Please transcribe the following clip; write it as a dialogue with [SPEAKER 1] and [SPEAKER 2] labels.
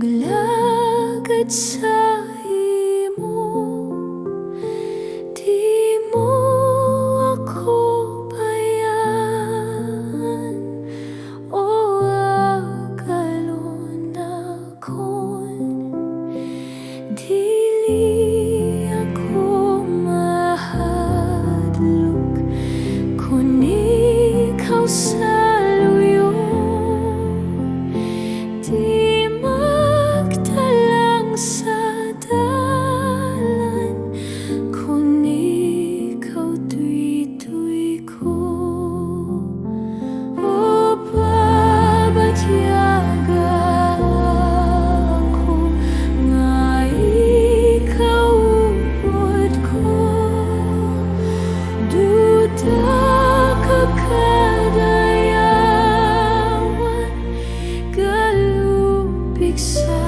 [SPEAKER 1] Maglakad sa imo, di mo ako bayan, o agalon akon, dili ako mahadlok kung ikaw sa luyo. Di magtalang sa dalan kung ikaw tuy-tuy ko. O babatyaga ako nga ikaw upod ko. Duda ka kadayawan, galupig sa